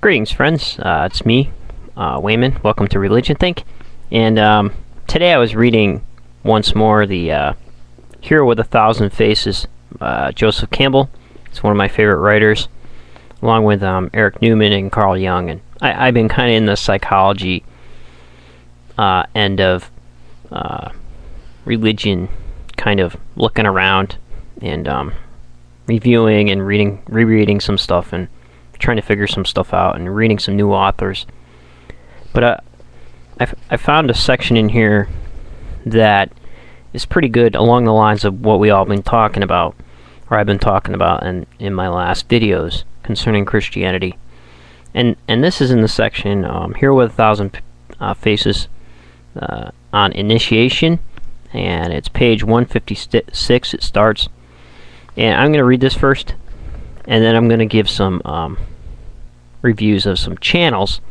Greetings, friends. It's me, Wayman. Welcome to ReligionThink. And today I was reading once more the Hero with 1,000 Faces, Joseph Campbell. It's one of my favorite writers, along with Eric Newman and Carl Jung. And I've been kind of in the psychology end of religion, kind of looking around and reviewing and rereading some stuff and trying to figure some stuff out and reading some new authors. But I found a section in here that is pretty good along the lines of what we all been talking about, or I've been talking about in my last videos concerning Christianity. And this is in the section Hero with 1,000 Faces on initiation, and it's page 156. It starts, and I'm going to read this first, and then I'm going to give some reviews of some channels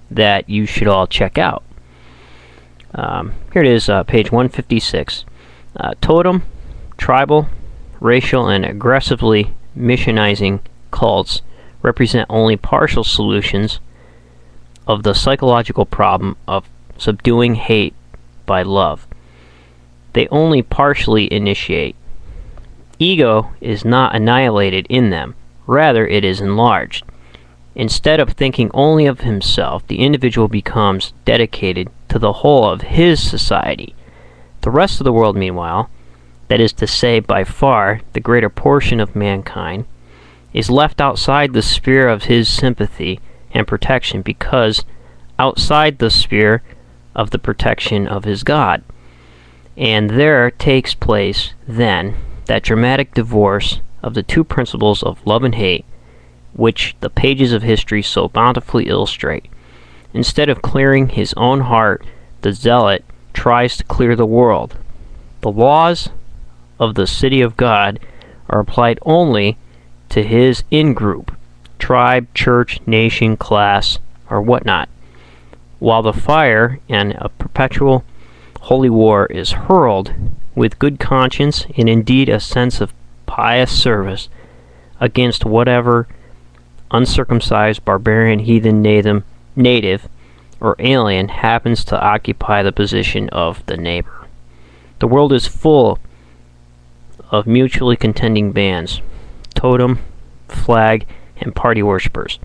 that you should all check out. Here it is, page 156. Totem, tribal, racial, and aggressively missionizing cults represent only partial solutions of the psychological problem of subduing hate by love. They only partially initiate. Ego is not annihilated in them. Rather, it is enlarged. Instead of thinking only of himself, the individual becomes dedicated to the whole of his society. The rest of the world, meanwhile, that is to say, by far the greater portion of mankind, is left outside the sphere of his sympathy and protection, because outside the sphere of the protection of his God. And there takes place, then, that dramatic divorce of the two principles of love and hate, which the pages of history so bountifully illustrate. Instead of clearing his own heart, the zealot tries to clear the world. The laws of the city of God are applied only to his in-group, tribe, church, nation, class, or whatnot, while the fire and a perpetual holy war is hurled with good conscience and indeed a sense of pious service against whatever uncircumcised, barbarian, heathen, native, or alien happens to occupy the position of the neighbor. The world is full of mutually contending bands, totem, flag, and party worshippers.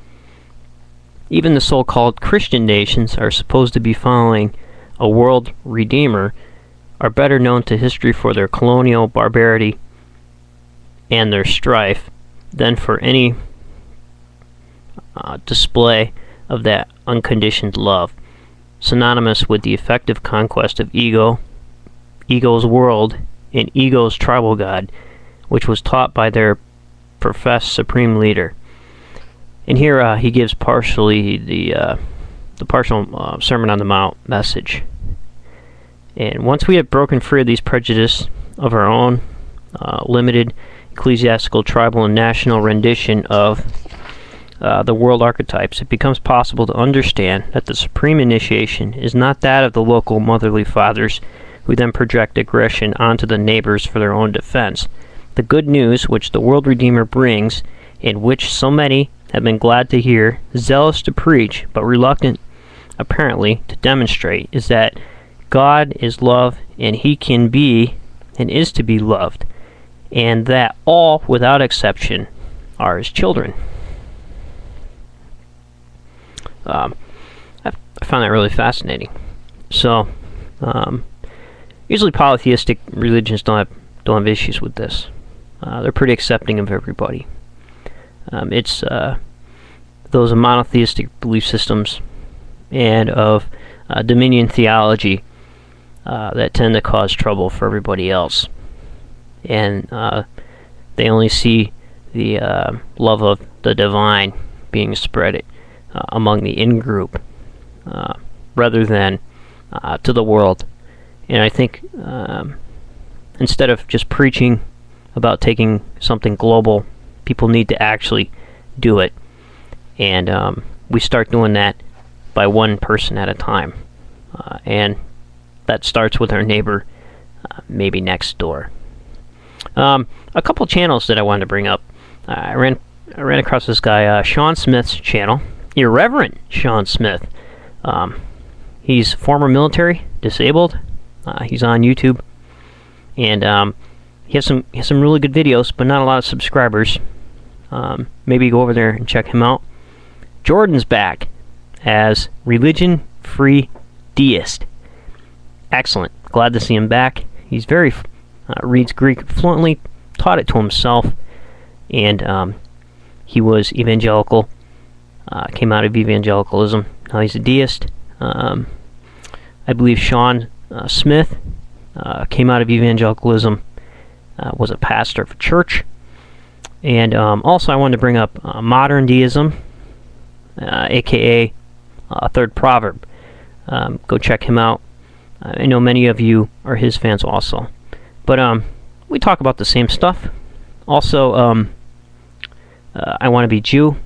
Even the so-called Christian nations are supposed to be following a world redeemer, are better known to history for their colonial barbarity and their strife than for any display of that unconditioned love, synonymous with the effective conquest of ego's world, and ego's tribal god, which was taught by their professed supreme leader. And here he gives partially the partial Sermon on the Mount message. And once we have broken free of these prejudices of our own limited ecclesiastical, tribal, and national rendition of the world archetypes, it becomes possible to understand that the supreme initiation is not that of the local motherly fathers who then project aggression onto the neighbors for their own defense. The good news which the world Redeemer brings, and which so many have been glad to hear, zealous to preach, but reluctant, apparently, to demonstrate, is that God is love, and he can be and is to be loved, and that all, without exception, are his children. I found that really fascinating. So, usually polytheistic religions don't have issues with this. They're pretty accepting of everybody. It's those monotheistic belief systems and of dominion theology that tend to cause trouble for everybody else. And they only see the love of the divine being spread among the in-group rather than to the world. And I think instead of just preaching about taking something global, people need to actually do it. And we start doing that by one person at a time. And that starts with our neighbor, maybe next door. A couple channels that I wanted to bring up. I ran across this guy, Sheansmith's channel. Irreverent Sean Smith. He's former military, disabled. He's on YouTube, and he has some really good videos, but not a lot of subscribers. Maybe go over there and check him out. Jordan's back as ReligionFreeDeist. Excellent. Glad to see him back. He's very reads Greek fluently, taught it to himself, and he was evangelical. Came out of evangelicalism. Now he's a deist. I believe Sean Smith came out of evangelicalism, was a pastor of a church. And also I wanted to bring up modern deism, aka Third Proverb. Go check him out. I know many of you are his fans also. But we talk about the same stuff. Also, Iwannabejew,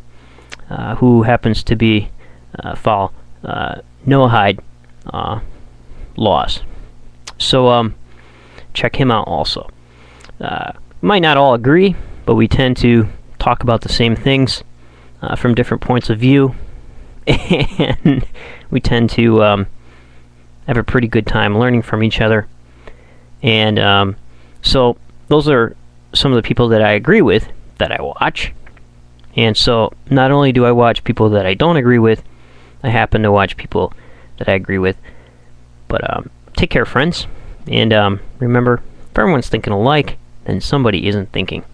who happens to be follow Noahide laws. So check him out also. Might not all agree, but we tend to talk about the same things from different points of view, and we tend to have a pretty good time learning from each other. And so those are some of the people that I agree with that I watch. And so not only do I watch people that I don't agree with, I happen to watch people that I agree with. But take care, friends. And remember, if everyone's thinking alike, then somebody isn't thinking.